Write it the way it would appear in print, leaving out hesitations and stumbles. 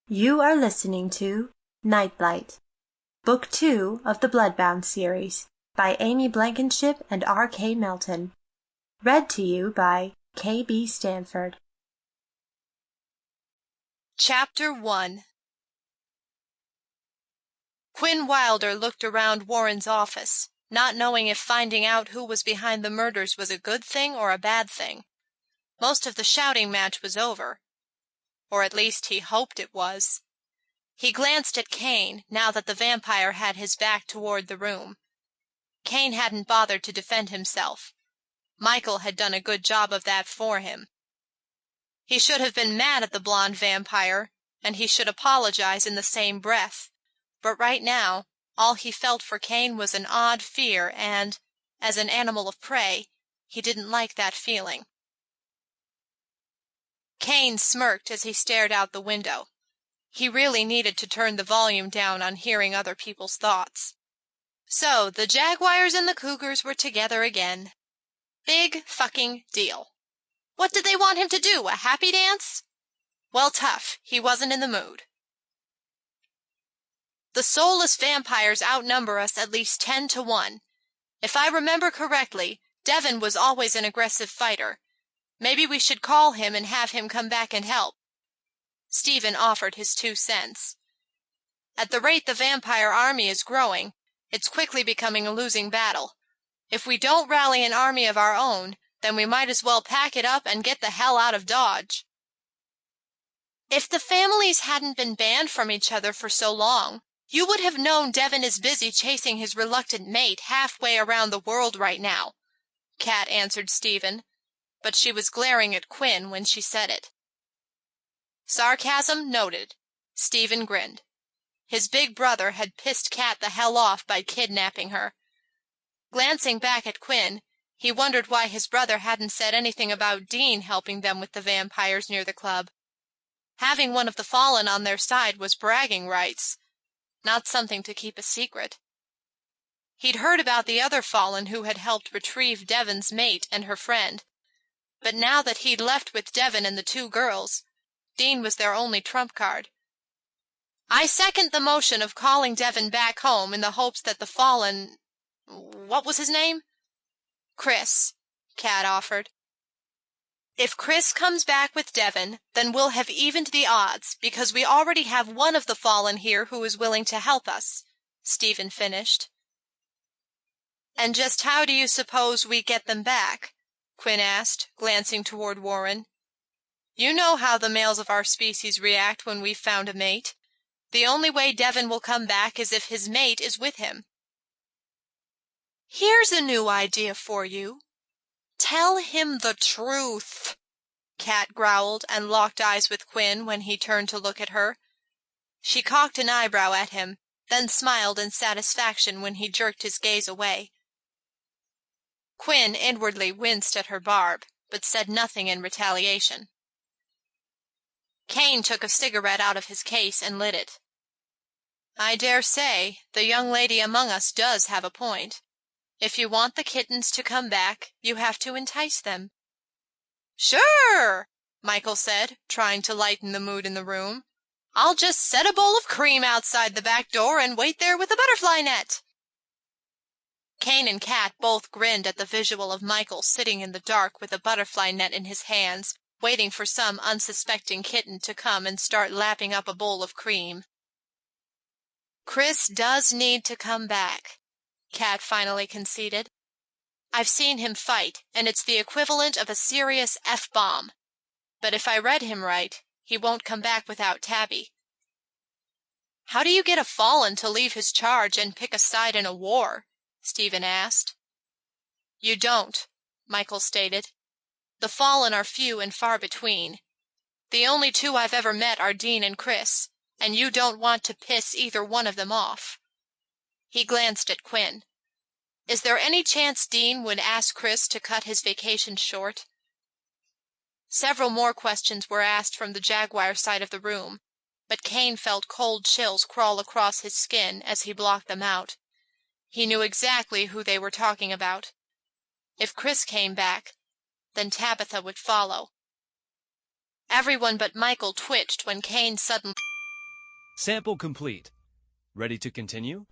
You are listening to Nightlight, Book 2 of the Bloodbound series by Amy Blankenship and R.K. Melton. Read to you by K.B. Stanford. Chapter 1. Quinn Wilder looked around Warren's office, not knowing if finding out who was behind the murders was a good thing or a bad thing. Most of the shouting match was over. Or at least he hoped it was. He glanced at Kane, now that the vampire had his back toward the room. Kane hadn't bothered to defend himself. Michael had done a good job of that for him. He should have been mad at the blonde vampire, and he should apologize in the same breath. But right now, all he felt for Kane was an odd fear, and, as an animal of prey, he didn't like that feeling. Kane smirked as he stared out the window. He really needed to turn the volume down on hearing other people's thoughts. So, the Jaguars and the Cougars were together again. Big fucking deal. What did they want him to do, a happy dance? Well, tough, he wasn't in the mood. The soulless vampires outnumber us at least 10-1. If I remember correctly, Devon was always an aggressive fighter. Maybe we should call him and have him come back and help. Stephen offered his 2 cents. At the rate the vampire army is growing, it's quickly becoming a losing battle. If we don't rally an army of our own, then we might as well pack it up and get the hell out of Dodge. If the families hadn't been banned from each other for so long, you would have known Devon is busy chasing his reluctant mate halfway around the world right now, Kat answered Stephen, but she was glaring at Quinn when she said it. Sarcasm noted. Stephen grinned. His big brother had pissed Kat the hell off by kidnapping her. Glancing back at Quinn, he wondered why his brother hadn't said anything about Dean helping them with the vampires near the club. Having one of the fallen on their side was bragging rights, not something to keep a secret. He'd heard about the other fallen who had helped retrieve Devon's mate and her friend, but now that he'd left with Devon and the 2 girls, Dean was their only trump card. I second the motion of calling Devon back home in the hopes that the fallen... What was his name? Chris, Kat offered. If Chris comes back with Devon, then we'll have evened the odds, because we already have one of the fallen here who is willing to help us, Stephen finished. And just how do you suppose we get them back? Quinn asked, glancing toward Warren. You know how the males of our species react when we've found a mate. The only way Devon will come back is if his mate is with him. Here's a new idea for you. Tell him the truth, Kat growled and locked eyes with Quinn when he turned to look at her. She cocked an eyebrow at him, then smiled in satisfaction when he jerked his gaze away. Quinn inwardly winced at her barb, but said nothing in retaliation. Kane took a cigarette out of his case and lit it. I dare say the young lady among us does have a point. If you want the kittens to come back, you have to entice them. Sure, Michael said, trying to lighten the mood in the room. I'll just set a bowl of cream outside the back door and wait there with a butterfly net. Kane and Kat both grinned at the visual of Michael sitting in the dark with a butterfly net in his hands, waiting for some unsuspecting kitten to come and start lapping up a bowl of cream. Chris does need to come back, Kat finally conceded. I've seen him fight, and it's the equivalent of a serious F-bomb. But if I read him right, he won't come back without Tabby. How do you get a fallen to leave his charge and pick a side in a war? Stephen asked. You don't, Michael stated. The fallen are few and far between. The only 2 I've ever met are Dean and Chris, and you don't want to piss either one of them off. He glanced at Quinn. Is there any chance Dean would ask Chris to cut his vacation short? Several more questions were asked from the Jaguar side of the room, but Kane felt cold chills crawl across his skin as he blocked them out. He knew exactly who they were talking about. If Chris came back, then Tabitha would follow. Everyone but Michael twitched when Kane suddenly... Sample complete. Ready to continue?